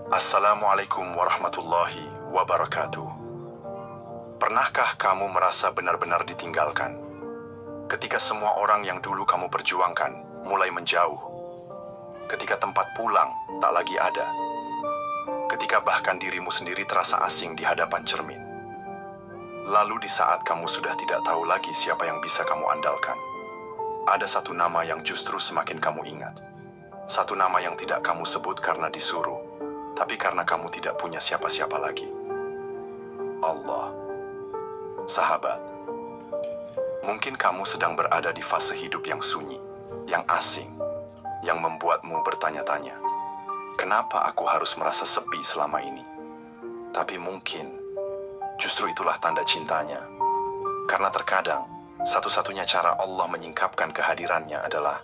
Assalamualaikum warahmatullahi wabarakatuh. Pernahkah kamu merasa benar-benar ditinggalkan? Ketika semua orang yang dulu kamu perjuangkan mulai menjauh. Ketika tempat pulang tak lagi ada. Ketika bahkan dirimu sendiri terasa asing di hadapan cermin. Lalu di saat kamu sudah tidak tahu lagi siapa yang bisa kamu andalkan, ada satu nama yang justru semakin kamu ingat. Satu nama yang tidak kamu sebut karena disuruh, tapi karena kamu tidak punya siapa-siapa lagi. Allah. Sahabat, mungkin kamu sedang berada di fase hidup yang sunyi, yang asing, yang membuatmu bertanya-tanya, kenapa aku harus merasa sepi selama ini? Tapi mungkin justru itulah tanda cintanya. Karena terkadang, satu-satunya cara Allah menyingkapkan kehadirannya adalah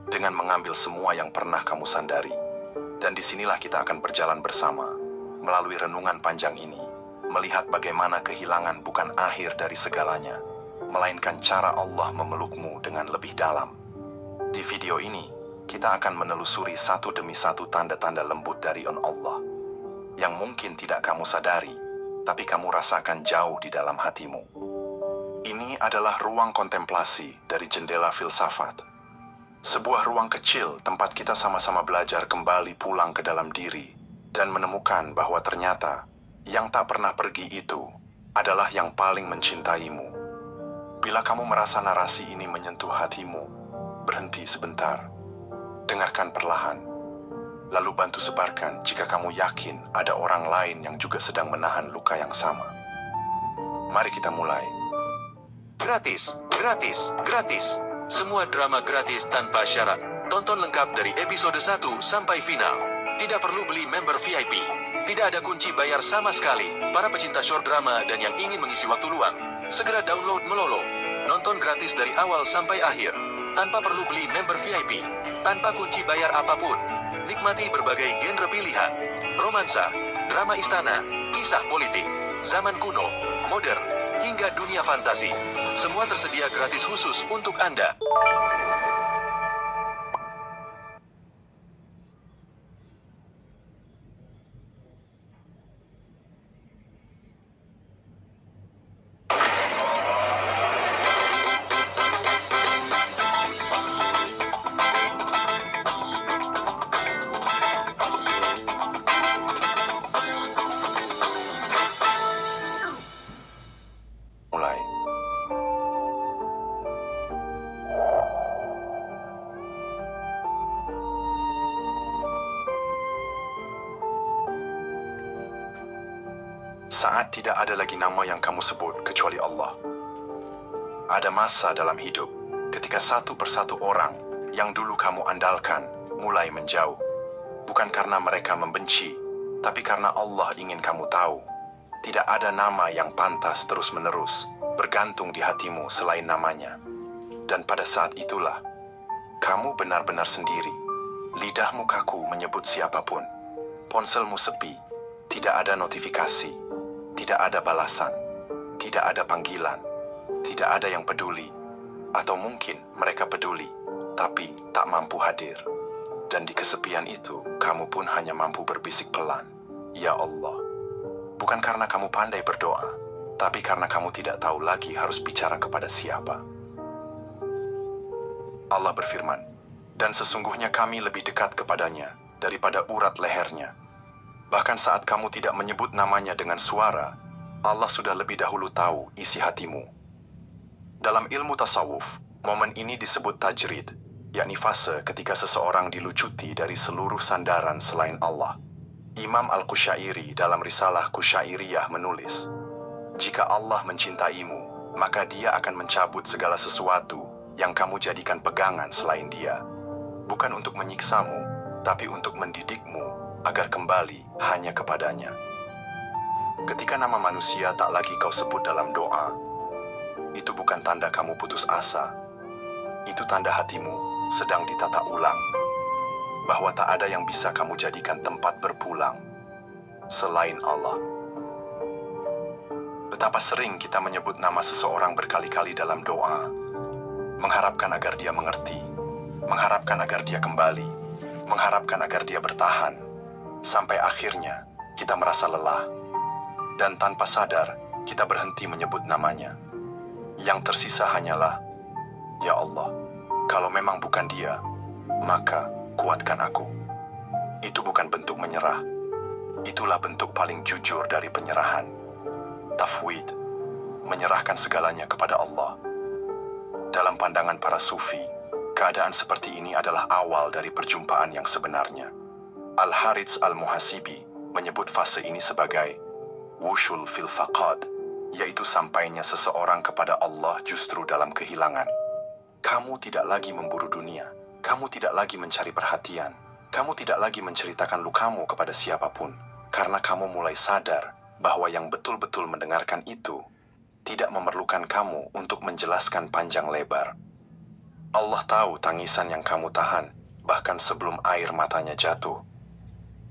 dengan mengambil semua yang pernah kamu sandari. Dan disinilah kita akan berjalan bersama, melalui renungan panjang ini, melihat bagaimana kehilangan bukan akhir dari segalanya, melainkan cara Allah memelukmu dengan lebih dalam. Di video ini, kita akan menelusuri satu demi satu tanda-tanda lembut dari Allah, yang mungkin tidak kamu sadari, tapi kamu rasakan jauh di dalam hatimu. Ini adalah ruang kontemplasi dari jendela filsafat. Sebuah ruang kecil tempat kita sama-sama belajar kembali pulang ke dalam diri dan menemukan bahwa ternyata yang tak pernah pergi itu adalah yang paling mencintaimu. Bila kamu merasa narasi ini menyentuh hatimu, berhenti sebentar. Dengarkan perlahan. Lalu bantu sebarkan jika kamu yakin ada orang lain yang juga sedang menahan luka yang sama. Mari kita mulai. Gratis, gratis, gratis. Semua drama gratis tanpa syarat. Tonton lengkap dari episode 1 sampai final. Tidak perlu beli member VIP. Tidak ada kunci bayar sama sekali. Para pecinta short drama dan yang ingin mengisi waktu luang, segera download Melolo. Nonton gratis dari awal sampai akhir. Tanpa perlu beli member VIP. Tanpa kunci bayar apapun. Nikmati berbagai genre pilihan. Romansa, drama istana, kisah politik, zaman kuno, modern, hingga dunia fantasi. Semua tersedia gratis khusus untuk Anda. Mulai. Saat tidak ada lagi nama yang kamu sebut kecuali Allah. Ada masa dalam hidup ketika satu persatu orang yang dulu kamu andalkan mulai menjauh. Bukan karena mereka membenci, tapi karena Allah ingin kamu tahu. Tidak ada nama yang pantas terus-menerus bergantung di hatimu selain namanya. Dan pada saat itulah, kamu benar-benar sendiri. Lidahmu kaku menyebut siapapun. Ponselmu sepi, tidak ada notifikasi, tidak ada balasan, tidak ada panggilan, tidak ada yang peduli. Atau mungkin mereka peduli, tapi tak mampu hadir. Dan di kesepian itu, kamu pun hanya mampu berbisik pelan, "Ya Allah." Bukan karena kamu pandai berdoa, tapi karena kamu tidak tahu lagi harus bicara kepada siapa. Allah berfirman, "Dan sesungguhnya kami lebih dekat kepadanya daripada urat lehernya." Bahkan saat kamu tidak menyebut namanya dengan suara, Allah sudah lebih dahulu tahu isi hatimu. Dalam ilmu tasawuf, momen ini disebut tajrid, yakni fase ketika seseorang dilucuti dari seluruh sandaran selain Allah. Imam Al-Qushairi dalam risalah Qushairiyah menulis, "Jika Allah mencintaimu, maka Dia akan mencabut segala sesuatu yang kamu jadikan pegangan selain Dia. Bukan untuk menyiksamu, tapi untuk mendidikmu agar kembali hanya kepadanya." Ketika nama manusia tak lagi kau sebut dalam doa, itu bukan tanda kamu putus asa. Itu tanda hatimu sedang ditata ulang. Bahwa tak ada yang bisa kamu jadikan tempat berpulang selain Allah. Betapa sering kita menyebut nama seseorang berkali-kali dalam doa, mengharapkan agar dia mengerti, mengharapkan agar dia kembali, mengharapkan agar dia bertahan. Sampai akhirnya kita merasa lelah. Dan tanpa sadar, kita berhenti menyebut namanya. Yang tersisa hanyalah, "Ya Allah, kalau memang bukan Dia, maka kuatkan aku." Itu bukan bentuk menyerah. Itulah bentuk paling jujur dari penyerahan. Tafwid, menyerahkan segalanya kepada Allah. Dalam pandangan para sufi, keadaan seperti ini adalah awal dari perjumpaan yang sebenarnya. Al-Harits Al-Muhasibi menyebut fase ini sebagai wushul fil faqad, yaitu sampainya seseorang kepada Allah justru dalam kehilangan. Kamu tidak lagi memburu dunia, kamu tidak lagi mencari perhatian, kamu tidak lagi menceritakan lukamu kepada siapapun, karena kamu mulai sadar bahwa yang betul-betul mendengarkan itu tidak memerlukan kamu untuk menjelaskan panjang lebar. Allah tahu tangisan yang kamu tahan, bahkan sebelum air matanya jatuh.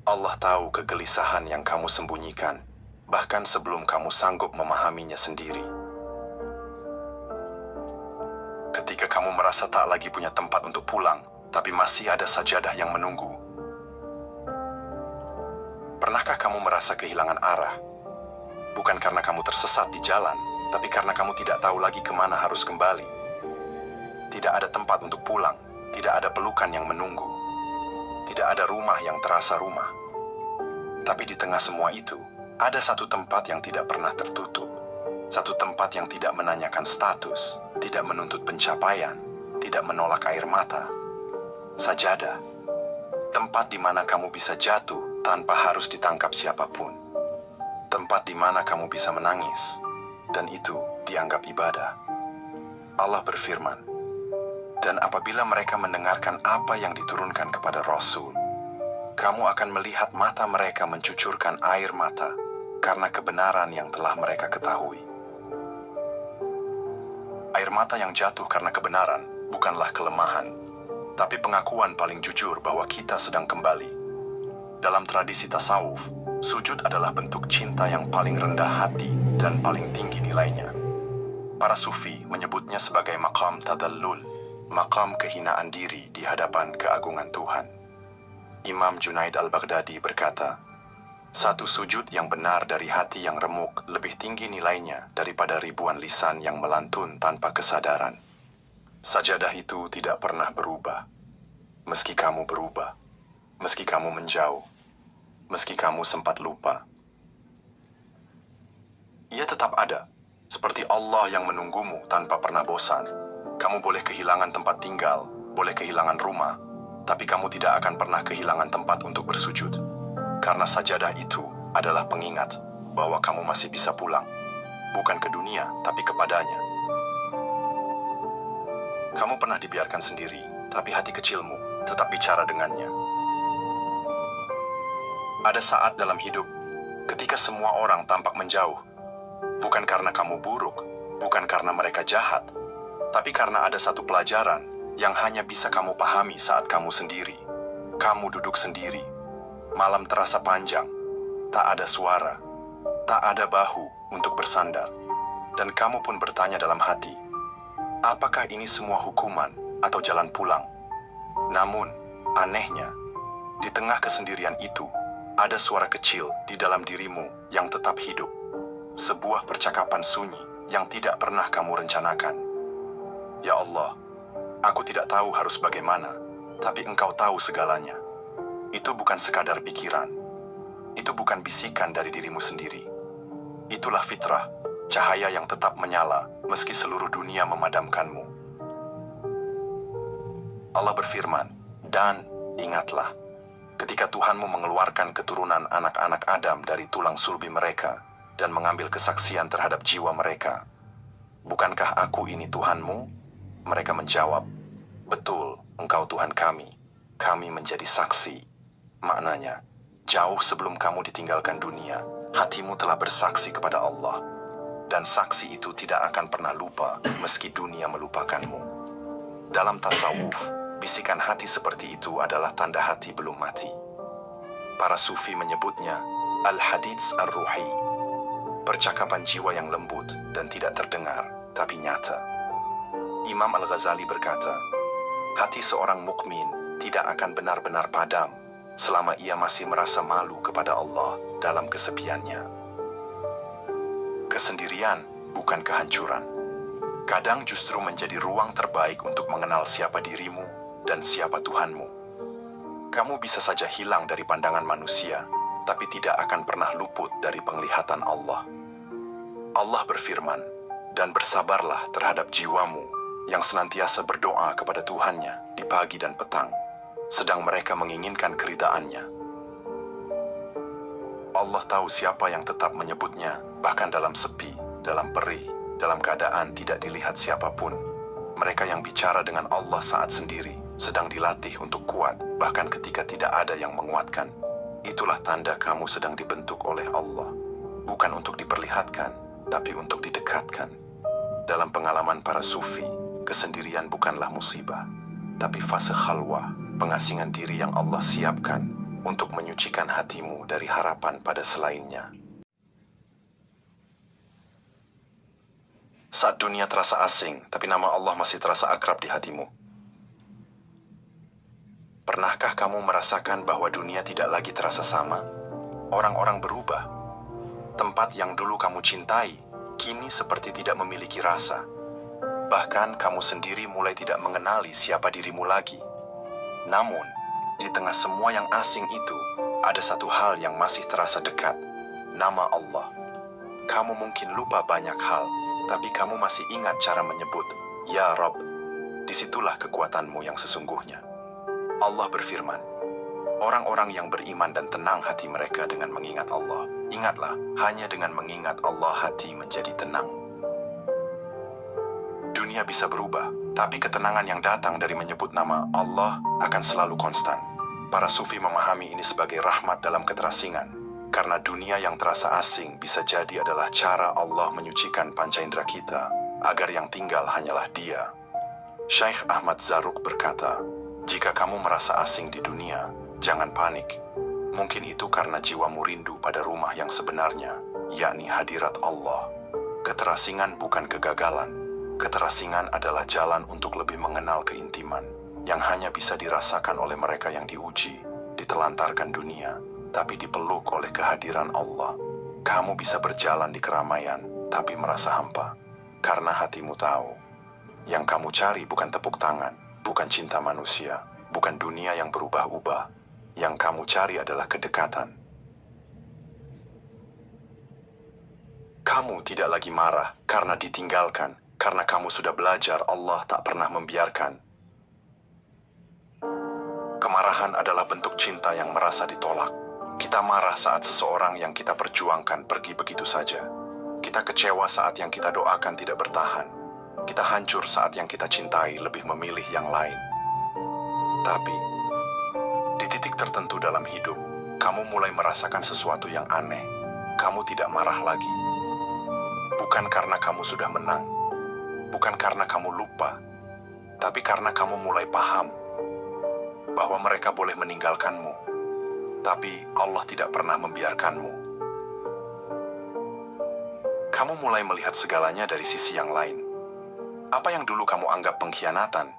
Allah tahu kegelisahan yang kamu sembunyikan, bahkan sebelum kamu sanggup memahaminya sendiri. Ketika kamu merasa tak lagi punya tempat untuk pulang, tapi masih ada sajadah yang menunggu. Pernahkah kamu merasa kehilangan arah? Bukan karena kamu tersesat di jalan, tapi karena kamu tidak tahu lagi kemana harus kembali. Tidak ada tempat untuk pulang, tidak ada pelukan yang menunggu, tidak ada rumah yang terasa rumah. Tapi di tengah semua itu, ada satu tempat yang tidak pernah tertutup. Satu tempat yang tidak menanyakan status, tidak menuntut pencapaian, tidak menolak air mata. Sajadah. Tempat di mana kamu bisa jatuh tanpa harus ditangkap siapapun. Tempat di mana kamu bisa menangis, dan itu dianggap ibadah. Allah berfirman, "Dan apabila mereka mendengarkan apa yang diturunkan kepada Rasul, kamu akan melihat mata mereka mencucurkan air mata karena kebenaran yang telah mereka ketahui." Air mata yang jatuh karena kebenaran bukanlah kelemahan, tapi pengakuan paling jujur bahwa kita sedang kembali. Dalam tradisi tasawuf, sujud adalah bentuk cinta yang paling rendah hati dan paling tinggi nilainya. Para sufi menyebutnya sebagai maqam tadallul, maqam kehinaan diri di hadapan keagungan Tuhan. Imam Junaid al-Baghdadi berkata, "Satu sujud yang benar dari hati yang remuk lebih tinggi nilainya daripada ribuan lisan yang melantun tanpa kesadaran." Sajadah itu tidak pernah berubah. Meski kamu berubah, meski kamu menjauh, meski kamu sempat lupa, Ia tetap ada, seperti Allah yang menunggumu tanpa pernah bosan. Kamu boleh kehilangan tempat tinggal, boleh kehilangan rumah, tapi kamu tidak akan pernah kehilangan tempat untuk bersujud. Karena sajadah itu adalah pengingat bahwa kamu masih bisa pulang, bukan ke dunia, tapi kepadanya. Kamu pernah dibiarkan sendiri, tapi hati kecilmu tetap bicara dengannya. Ada saat dalam hidup, ketika semua orang tampak menjauh, bukan karena kamu buruk, bukan karena mereka jahat, tapi karena ada satu pelajaran yang hanya bisa kamu pahami saat kamu sendiri. Kamu duduk sendiri, malam terasa panjang, tak ada suara, tak ada bahu untuk bersandar, dan kamu pun bertanya dalam hati, apakah ini semua hukuman atau jalan pulang? Namun, anehnya, di tengah kesendirian itu, ada suara kecil di dalam dirimu yang tetap hidup. Sebuah percakapan sunyi yang tidak pernah kamu rencanakan. Ya Allah, aku tidak tahu harus bagaimana, tapi Engkau tahu segalanya. Itu bukan sekadar pikiran. Itu bukan bisikan dari dirimu sendiri. Itulah fitrah, cahaya yang tetap menyala meski seluruh dunia memadamkanmu. Allah berfirman, "Dan ingatlah, ketika Tuhanmu mengeluarkan keturunan anak-anak Adam dari tulang sulbi mereka dan mengambil kesaksian terhadap jiwa mereka. Bukankah aku ini Tuhanmu?" Mereka menjawab, "Betul, Engkau Tuhan kami. Kami menjadi saksi." Maknanya, jauh sebelum kamu ditinggalkan dunia, hatimu telah bersaksi kepada Allah. Dan saksi itu tidak akan pernah lupa meski dunia melupakanmu. Dalam tasawuf, bisikan hati seperti itu adalah tanda hati belum mati. Para sufi menyebutnya al-hadits ar-ruhi, percakapan jiwa yang lembut dan tidak terdengar, tapi nyata. Imam Al-Ghazali berkata, hati seorang mukmin tidak akan benar-benar padam selama ia masih merasa malu kepada Allah dalam kesepiannya. Kesendirian bukan kehancuran. Kadang justru menjadi ruang terbaik untuk mengenal siapa dirimu dan siapa Tuhanmu. Kamu bisa saja hilang dari pandangan manusia, tapi tidak akan pernah luput dari penglihatan Allah. Allah berfirman, "Dan bersabarlah terhadap jiwamu yang senantiasa berdoa kepada Tuhannya di pagi dan petang, sedang mereka menginginkan keridhaannya." Allah tahu siapa yang tetap menyebutnya, bahkan dalam sepi, dalam perih, dalam keadaan tidak dilihat siapapun. Mereka yang bicara dengan Allah saat sendiri, sedang dilatih untuk kuat, bahkan ketika tidak ada yang menguatkan. Itulah tanda kamu sedang dibentuk oleh Allah. Bukan untuk diperlihatkan, tapi untuk didekatkan. Dalam pengalaman para sufi, kesendirian bukanlah musibah, tapi fase khalwah, pengasingan diri yang Allah siapkan untuk menyucikan hatimu dari harapan pada selainnya. Saat dunia terasa asing, tapi nama Allah masih terasa akrab di hatimu. Pernahkah kamu merasakan bahwa dunia tidak lagi terasa sama? Orang-orang berubah. Tempat yang dulu kamu cintai, kini seperti tidak memiliki rasa. Bahkan kamu sendiri mulai tidak mengenali siapa dirimu lagi. Namun, di tengah semua yang asing itu, ada satu hal yang masih terasa dekat, nama Allah. Kamu mungkin lupa banyak hal, tapi kamu masih ingat cara menyebut, "Ya Rabb." Disitulah kekuatanmu yang sesungguhnya. Allah berfirman, "Orang-orang yang beriman dan tenang hati mereka dengan mengingat Allah." Ingatlah, hanya dengan mengingat Allah hati menjadi tenang. Dunia bisa berubah, tapi ketenangan yang datang dari menyebut nama Allah akan selalu konstan. Para sufi memahami ini sebagai rahmat dalam keterasingan, karena dunia yang terasa asing bisa jadi adalah cara Allah menyucikan panca indera kita, agar yang tinggal hanyalah Dia. Syekh Ahmad Zarruq berkata, "Jika kamu merasa asing di dunia, jangan panik. Mungkin itu karena jiwamu rindu pada rumah yang sebenarnya, yakni hadirat Allah." Keterasingan bukan kegagalan. Keterasingan adalah jalan untuk lebih mengenal keintiman, yang hanya bisa dirasakan oleh mereka yang diuji, ditelantarkan dunia, tapi dipeluk oleh kehadiran Allah. Kamu bisa berjalan di keramaian, tapi merasa hampa, karena hatimu tahu, yang kamu cari bukan tepuk tangan, bukan cinta manusia, bukan dunia yang berubah-ubah. Yang kamu cari adalah kedekatan. Kamu tidak lagi marah karena ditinggalkan, karena kamu sudah belajar Allah tak pernah membiarkan. Kemarahan adalah bentuk cinta yang merasa ditolak. Kita marah saat seseorang yang kita perjuangkan pergi begitu saja. Kita kecewa saat yang kita doakan tidak bertahan. Kita hancur saat yang kita cintai lebih memilih yang lain. Tapi di titik tertentu dalam hidup, kamu mulai merasakan sesuatu yang aneh. Kamu tidak marah lagi. Bukan karena kamu sudah menang, bukan karena kamu lupa, tapi karena kamu mulai paham bahwa mereka boleh meninggalkanmu, tapi Allah tidak pernah membiarkanmu. Kamu mulai melihat segalanya dari sisi yang lain. Apa yang dulu kamu anggap pengkhianatan,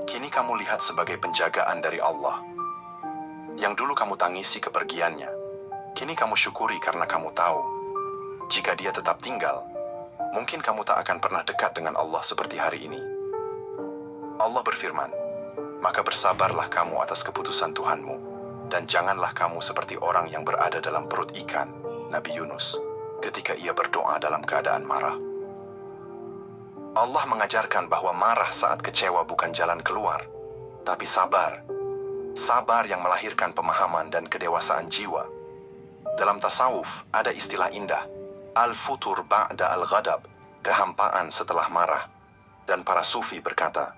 kini kamu lihat sebagai penjagaan dari Allah. Yang dulu kamu tangisi kepergiannya, kini kamu syukuri karena kamu tahu, jika dia tetap tinggal, mungkin kamu tak akan pernah dekat dengan Allah seperti hari ini. Allah berfirman, "Maka bersabarlah kamu atas keputusan Tuhanmu, dan janganlah kamu seperti orang yang berada dalam perut ikan," Nabi Yunus, ketika ia berdoa dalam keadaan marah. Allah mengajarkan bahwa marah saat kecewa bukan jalan keluar, tapi sabar. Sabar yang melahirkan pemahaman dan kedewasaan jiwa. Dalam tasawuf ada istilah indah, al-futur ba'da al-ghadab, kehampaan setelah marah. Dan para sufi berkata,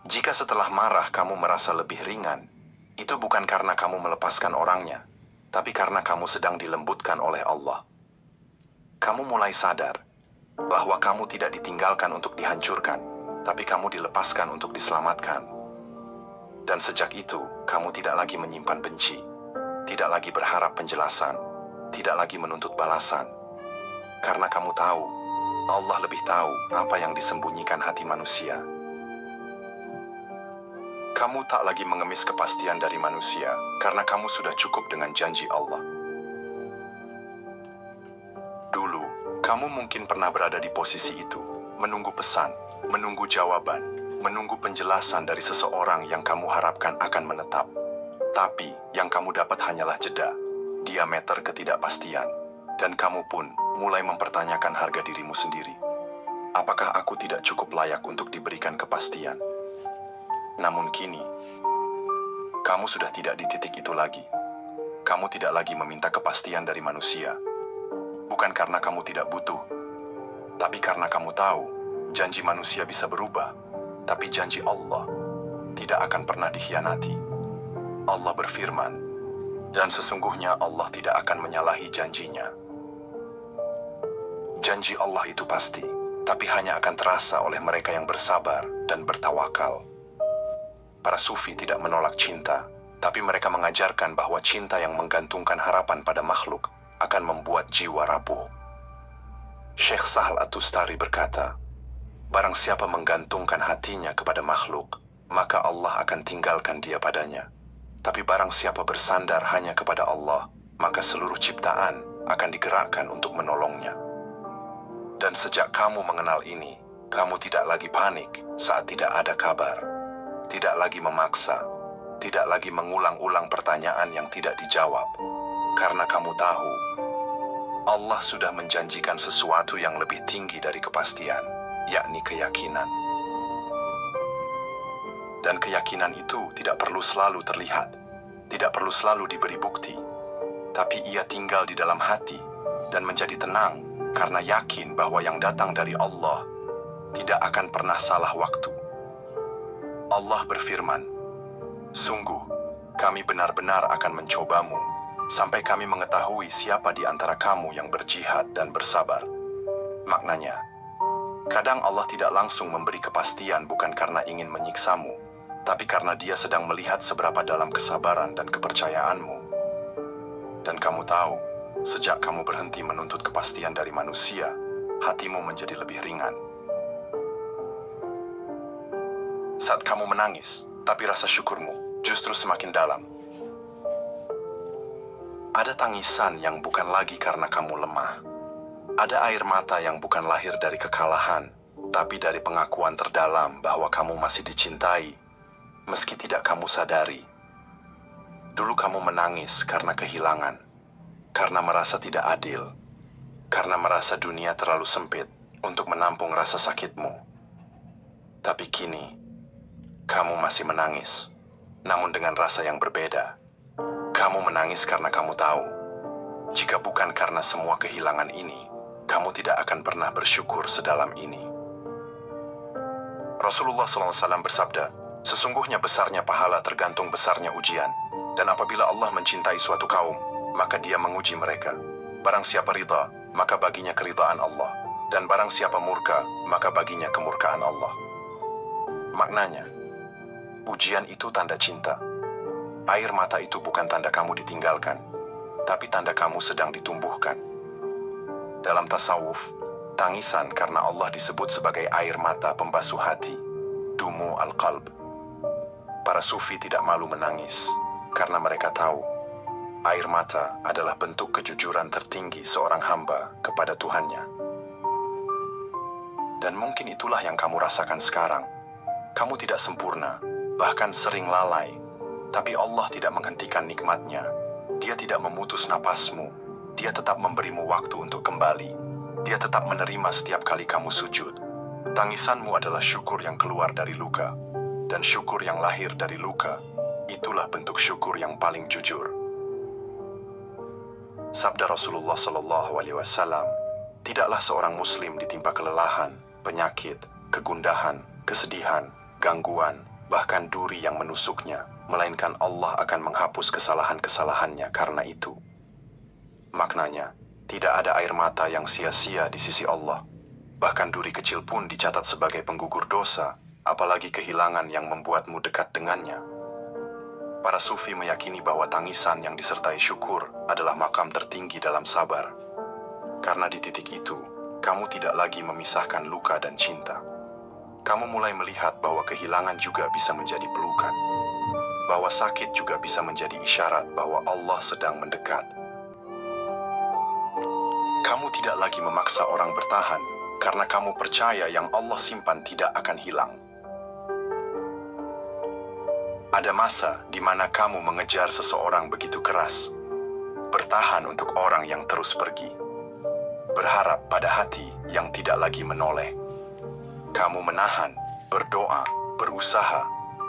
jika setelah marah kamu merasa lebih ringan, itu bukan karena kamu melepaskan orangnya, tapi karena kamu sedang dilembutkan oleh Allah. Kamu mulai sadar bahwa kamu tidak ditinggalkan untuk dihancurkan, tapi kamu dilepaskan untuk diselamatkan. Dan sejak itu, kamu tidak lagi menyimpan benci, tidak lagi berharap penjelasan, tidak lagi menuntut balasan. Karena kamu tahu, Allah lebih tahu apa yang disembunyikan hati manusia. Kamu tak lagi mengemis kepastian dari manusia, karena kamu sudah cukup dengan janji Allah. Dulu, kamu mungkin pernah berada di posisi itu, menunggu pesan, menunggu jawaban, menunggu penjelasan dari seseorang yang kamu harapkan akan menetap. Tapi, yang kamu dapat hanyalah jeda, diameter ketidakpastian, dan kamu pun mulai mempertanyakan harga dirimu sendiri. Apakah aku tidak cukup layak untuk diberikan kepastian? Namun kini, kamu sudah tidak di titik itu lagi. Kamu tidak lagi meminta kepastian dari manusia. Bukan karena kamu tidak butuh, tapi karena kamu tahu, janji manusia bisa berubah, tapi janji Allah tidak akan pernah dikhianati. Allah berfirman, dan sesungguhnya Allah tidak akan menyalahi janjinya. Janji Allah itu pasti, tapi hanya akan terasa oleh mereka yang bersabar dan bertawakal. Para sufi tidak menolak cinta, tapi mereka mengajarkan bahwa cinta yang menggantungkan harapan pada makhluk akan membuat jiwa rapuh. Syekh Sahal At-Tustari berkata, barang siapa menggantungkan hatinya kepada makhluk, maka Allah akan tinggalkan dia padanya. Tapi barang siapa bersandar hanya kepada Allah, maka seluruh ciptaan akan digerakkan untuk menolongnya. Dan sejak kamu mengenal ini, kamu tidak lagi panik saat tidak ada kabar. Tidak lagi memaksa, tidak lagi mengulang-ulang pertanyaan yang tidak dijawab. Karena kamu tahu, Allah sudah menjanjikan sesuatu yang lebih tinggi dari kepastian, yakni keyakinan. Dan keyakinan itu tidak perlu selalu terlihat, tidak perlu selalu diberi bukti, tapi ia tinggal di dalam hati dan menjadi tenang karena yakin bahwa yang datang dari Allah tidak akan pernah salah waktu. Allah berfirman, sungguh, kami benar-benar akan mencobamu, sampai kami mengetahui siapa di antara kamu yang berjihad dan bersabar. Maknanya, kadang Allah tidak langsung memberi kepastian bukan karena ingin menyiksamu, tapi karena Dia sedang melihat seberapa dalam kesabaran dan kepercayaanmu. Dan kamu tahu, sejak kamu berhenti menuntut kepastian dari manusia, hatimu menjadi lebih ringan. Saat kamu menangis, tapi rasa syukurmu justru semakin dalam. Ada tangisan yang bukan lagi karena kamu lemah. Ada air mata yang bukan lahir dari kekalahan, tapi dari pengakuan terdalam bahwa kamu masih dicintai, meski tidak kamu sadari. Dulu kamu menangis karena kehilangan, karena merasa tidak adil, karena merasa dunia terlalu sempit untuk menampung rasa sakitmu. Tapi kini, kamu masih menangis, namun dengan rasa yang berbeda. Kamu menangis karena kamu tahu, jika bukan karena semua kehilangan ini, kamu tidak akan pernah bersyukur sedalam ini. Rasulullah SAW bersabda, sesungguhnya besarnya pahala tergantung besarnya ujian, dan apabila Allah mencintai suatu kaum, maka Dia menguji mereka. Barang siapa ridha, maka baginya keridhaan Allah, dan barang siapa murka, maka baginya kemurkaan Allah. Maknanya, ujian itu tanda cinta. Air mata itu bukan tanda kamu ditinggalkan, tapi tanda kamu sedang ditumbuhkan. Dalam tasawuf, tangisan karena Allah disebut sebagai air mata pembasuh hati, dumu al-qalb. Para sufi tidak malu menangis, karena mereka tahu, air mata adalah bentuk kejujuran tertinggi seorang hamba kepada Tuhannya. Dan mungkin itulah yang kamu rasakan sekarang. Kamu tidak sempurna, bahkan sering lalai, tapi Allah tidak menghentikan nikmatnya. Dia tidak memutus napasmu. Dia tetap memberimu waktu untuk kembali. Dia tetap menerima setiap kali kamu sujud. Tangisanmu adalah syukur yang keluar dari luka, dan syukur yang lahir dari luka, itulah bentuk syukur yang paling jujur. Sabda Rasulullah SAW, tidaklah seorang Muslim ditimpa kelelahan, penyakit, kegundahan, kesedihan, gangguan, bahkan duri yang menusuknya, melainkan Allah akan menghapus kesalahan-kesalahannya karena itu. Maknanya, tidak ada air mata yang sia-sia di sisi Allah. Bahkan duri kecil pun dicatat sebagai penggugur dosa, apalagi kehilangan yang membuatmu dekat dengannya. Para sufi meyakini bahwa tangisan yang disertai syukur adalah makam tertinggi dalam sabar. Karena di titik itu, kamu tidak lagi memisahkan luka dan cinta. kamu mulai melihat bahwa kehilangan juga bisa menjadi pelukan, bahwa sakit juga bisa menjadi isyarat bahwa Allah sedang mendekat. Kamu tidak lagi memaksa orang bertahan karena kamu percaya yang Allah simpan tidak akan hilang. Ada masa di mana kamu mengejar seseorang begitu keras, bertahan untuk orang yang terus pergi, berharap pada hati yang tidak lagi menoleh. Kamu menahan, berdoa, berusaha,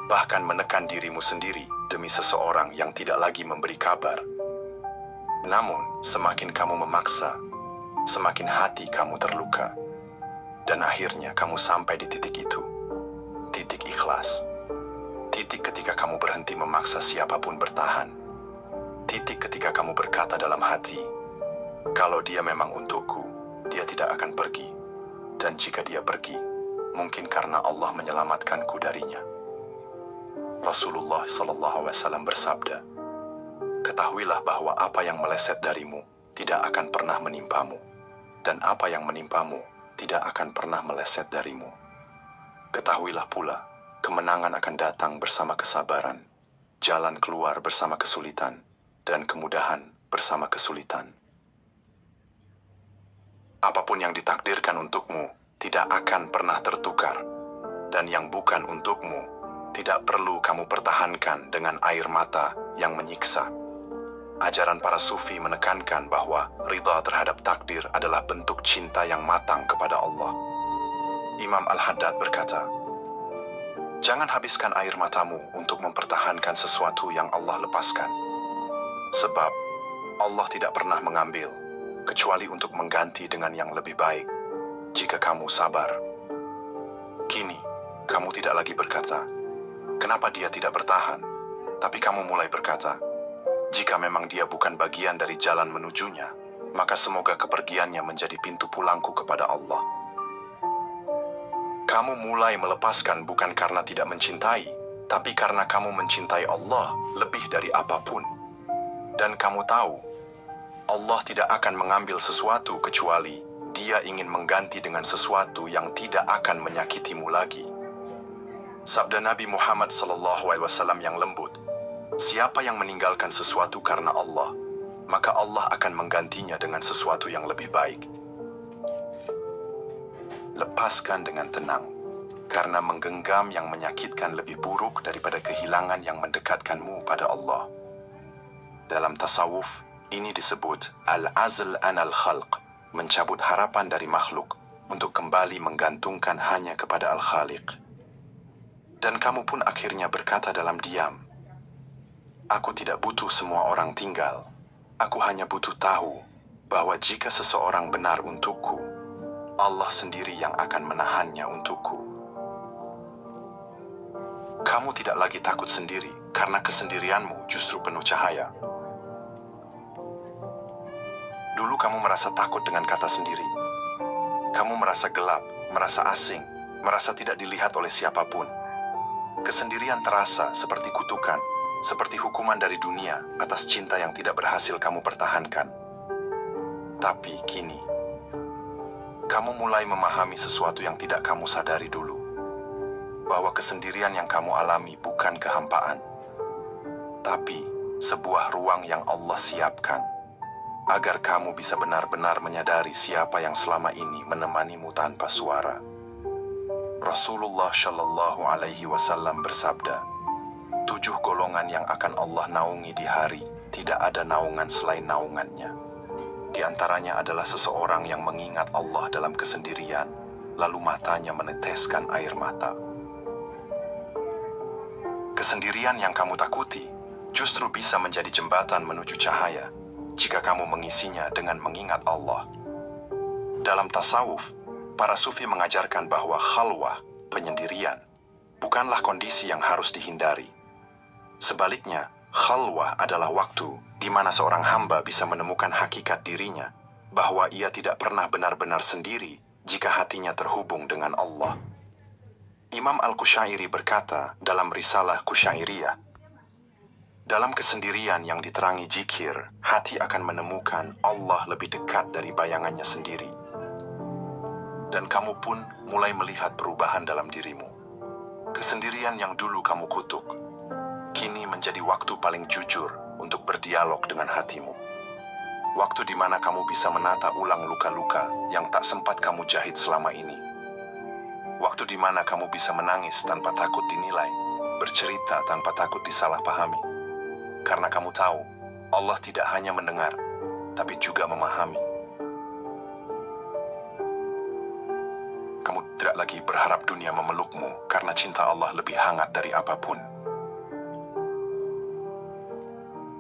bahkan menekan dirimu sendiri demi seseorang yang tidak lagi memberi kabar. Namun, semakin kamu memaksa, semakin hati kamu terluka. Dan akhirnya kamu sampai di titik itu, titik ikhlas. Titik ketika kamu berhenti memaksa siapapun bertahan. Titik ketika kamu berkata dalam hati, kalau dia memang untukku, dia tidak akan pergi. Dan jika dia pergi, mungkin karena Allah menyelamatkanku darinya. Rasulullah SAW bersabda, ketahuilah bahwa apa yang meleset darimu tidak akan pernah menimpamu, dan apa yang menimpamu tidak akan pernah meleset darimu. Ketahuilah pula, kemenangan akan datang bersama kesabaran, jalan keluar bersama kesulitan, dan kemudahan bersama kesulitan. Apapun yang ditakdirkan untukmu tidak akan pernah tertukar, dan yang bukan untukmu tidak perlu kamu pertahankan dengan air mata yang menyiksa. Ajaran para sufi menekankan bahwa ridha terhadap takdir adalah bentuk cinta yang matang kepada Allah. Imam Al-Haddad berkata, jangan habiskan air matamu untuk mempertahankan sesuatu yang Allah lepaskan. Sebab Allah tidak pernah mengambil, kecuali untuk mengganti dengan yang lebih baik, jika kamu sabar. Kini, kamu tidak lagi berkata, kenapa dia tidak bertahan? Tapi kamu mulai berkata, jika memang dia bukan bagian dari jalan menujunya, maka semoga kepergiannya menjadi pintu pulangku kepada Allah. Kamu mulai melepaskan bukan karena tidak mencintai, tapi karena kamu mencintai Allah lebih dari apapun. Dan kamu tahu, Allah tidak akan mengambil sesuatu kecuali Dia ingin mengganti dengan sesuatu yang tidak akan menyakitimu lagi. Sabda Nabi Muhammad SAW yang lembut, siapa yang meninggalkan sesuatu karena Allah, maka Allah akan menggantinya dengan sesuatu yang lebih baik. Lepaskan dengan tenang, karena menggenggam yang menyakitkan lebih buruk daripada kehilangan yang mendekatkanmu pada Allah. Dalam tasawuf, ini disebut al-azl anal khalq, mencabut harapan dari makhluk untuk kembali menggantungkan hanya kepada Al-Khaliq. Dan kamu pun akhirnya berkata dalam diam, aku tidak butuh semua orang tinggal, aku hanya butuh tahu bahwa jika seseorang benar untukku, Allah sendiri yang akan menahannya untukku. Kamu tidak lagi takut sendiri karena kesendirianmu justru penuh cahaya. Dulu kamu merasa takut dengan kata sendiri. Kamu merasa gelap, merasa asing, merasa tidak dilihat oleh siapapun. Kesendirian terasa seperti kutukan, seperti hukuman dari dunia atas cinta yang tidak berhasil kamu pertahankan. Tapi kini, kamu mulai memahami sesuatu yang tidak kamu sadari dulu. Bahwa kesendirian yang kamu alami bukan kehampaan, tapi sebuah ruang yang Allah siapkan agar kamu bisa benar-benar menyadari siapa yang selama ini menemanimu tanpa suara. Rasulullah Shallallahu Alaihi Wasallam bersabda, 7 golongan yang akan Allah naungi di hari, tidak ada naungan selain naungannya. Di antaranya adalah seseorang yang mengingat Allah dalam kesendirian, lalu matanya meneteskan air mata. Kesendirian yang kamu takuti justru bisa menjadi jembatan menuju cahaya jika kamu mengisinya dengan mengingat Allah. Dalam tasawuf, para sufi mengajarkan bahwa khalwah, penyendirian, bukanlah kondisi yang harus dihindari. Sebaliknya, khalwah adalah waktu di mana seorang hamba bisa menemukan hakikat dirinya, bahwa ia tidak pernah benar-benar sendiri jika hatinya terhubung dengan Allah. Imam Al-Qushairi berkata dalam risalah Qushairiyah, dalam kesendirian yang diterangi zikir, hati akan menemukan Allah lebih dekat dari bayangannya sendiri. dan kamu pun mulai melihat perubahan dalam dirimu. Kesendirian yang dulu kamu kutuk, kini menjadi waktu paling jujur untuk berdialog dengan hatimu. Waktu di mana kamu bisa menata ulang luka-luka yang tak sempat kamu jahit selama ini. Waktu di mana kamu bisa menangis tanpa takut dinilai, bercerita tanpa takut disalahpahami. Karena kamu tahu, Allah tidak hanya mendengar, tapi juga memahami. Kamu tidak lagi berharap dunia memelukmu karena cinta Allah lebih hangat dari apapun.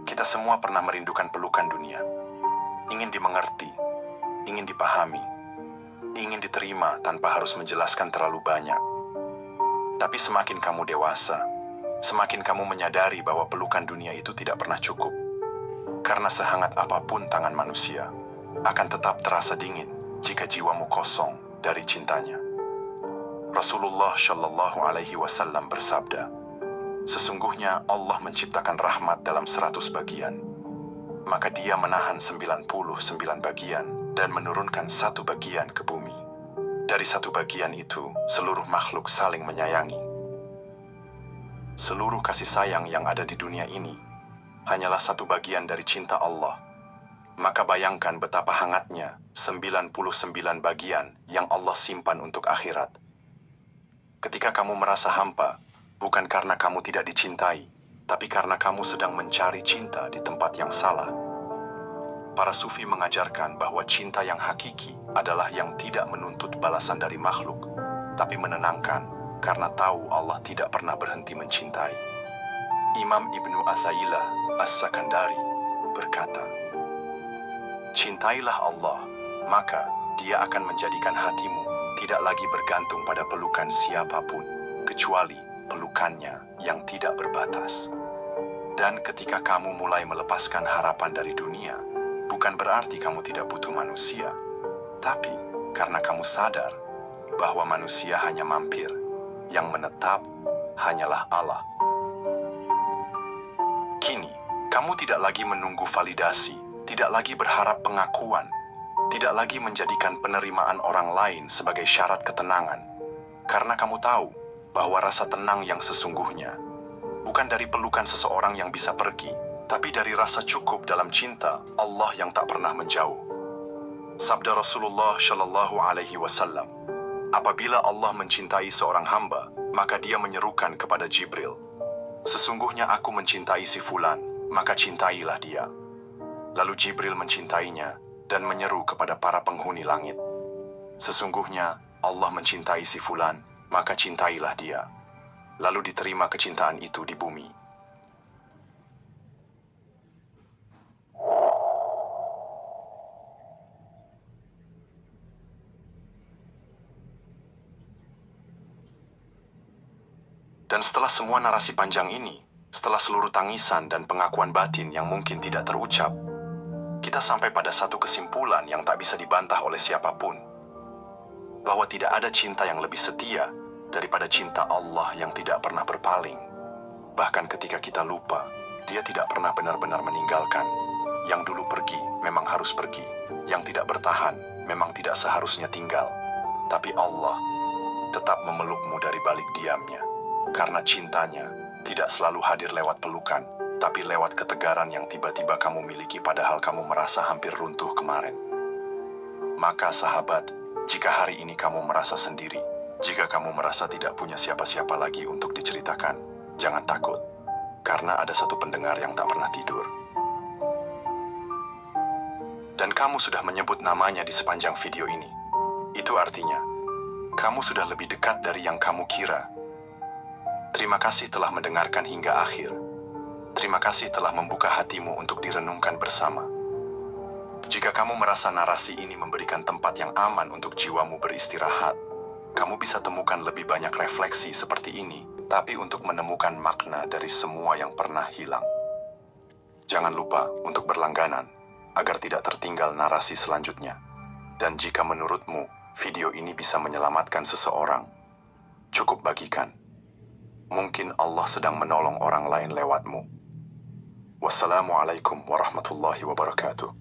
Kita semua pernah merindukan pelukan dunia. Ingin dimengerti, ingin dipahami, ingin diterima tanpa harus menjelaskan terlalu banyak. Tapi semakin kamu dewasa, semakin kamu menyadari bahwa pelukan dunia itu tidak pernah cukup. Karena sehangat apapun tangan manusia, akan tetap terasa dingin jika jiwamu kosong dari cintanya. Rasulullah Shallallahu Alaihi Wasallam bersabda, sesungguhnya Allah menciptakan rahmat dalam 100 bagian, maka dia menahan 99 bagian dan menurunkan 1 bagian ke bumi. Dari 1 bagian itu, seluruh makhluk saling menyayangi. Seluruh kasih sayang yang ada di dunia ini hanyalah 1 bagian dari cinta Allah. Maka bayangkan betapa hangatnya 99 bagian yang Allah simpan untuk akhirat. Ketika kamu merasa hampa, bukan karena kamu tidak dicintai, tapi karena kamu sedang mencari cinta di tempat yang salah. Para sufi mengajarkan bahwa cinta yang hakiki adalah yang tidak menuntut balasan dari makhluk, tapi menenangkan karena tahu Allah tidak pernah berhenti mencintai. Imam Ibnu Athaillah As-Sakandari berkata, cintailah Allah, maka Dia akan menjadikan hatimu tidak lagi bergantung pada pelukan siapapun, kecuali pelukannya yang tidak berbatas. Dan ketika kamu mulai melepaskan harapan dari dunia, bukan berarti kamu tidak butuh manusia, tapi karena kamu sadar bahwa manusia hanya mampir, yang menetap hanyalah Allah. Kini, kamu tidak lagi menunggu validasi, tidak lagi berharap pengakuan, tidak lagi menjadikan penerimaan orang lain sebagai syarat ketenangan, karena kamu tahu bahwa rasa tenang yang sesungguhnya bukan dari pelukan seseorang yang bisa pergi, tapi dari rasa cukup dalam cinta Allah yang tak pernah menjauh. Sabda Rasulullah Shallallahu Alaihi Wasallam, apabila Allah mencintai seorang hamba, maka Dia menyerukan kepada Jibril, sesungguhnya aku mencintai si fulan, maka cintailah dia. Lalu Jibril mencintainya dan menyeru kepada para penghuni langit, sesungguhnya Allah mencintai si fulan, maka cintailah dia. Lalu diterima kecintaan itu di bumi. Dan setelah semua narasi panjang ini, setelah seluruh tangisan dan pengakuan batin yang mungkin tidak terucap, kita sampai pada satu kesimpulan yang tak bisa dibantah oleh siapapun, bahwa tidak ada cinta yang lebih setia daripada cinta Allah yang tidak pernah berpaling. Bahkan ketika kita lupa, Dia tidak pernah benar-benar meninggalkan. Yang dulu pergi memang harus pergi, yang tidak bertahan memang tidak seharusnya tinggal. Tapi Allah tetap memelukmu dari balik diamnya, karena cintanya tidak selalu hadir lewat pelukan, tapi lewat ketegaran yang tiba-tiba kamu miliki padahal kamu merasa hampir runtuh kemarin. Maka sahabat, jika hari ini kamu merasa sendiri, jika kamu merasa tidak punya siapa-siapa lagi untuk diceritakan, jangan takut, karena ada satu pendengar yang tak pernah tidur. Dan kamu sudah menyebut namanya di sepanjang video ini. Itu artinya, kamu sudah lebih dekat dari yang kamu kira. Terima kasih telah mendengarkan hingga akhir. Terima kasih telah membuka hatimu untuk direnungkan bersama. Jika kamu merasa narasi ini memberikan tempat yang aman untuk jiwamu beristirahat, kamu bisa temukan lebih banyak refleksi seperti ini, tapi untuk menemukan makna dari semua yang pernah hilang. Jangan lupa untuk berlangganan, agar tidak tertinggal narasi selanjutnya. Dan jika menurutmu, video ini bisa menyelamatkan seseorang, cukup bagikan. Mungkin Allah sedang menolong orang lain lewatmu. Wassalamualaikum warahmatullahi wabarakatuh.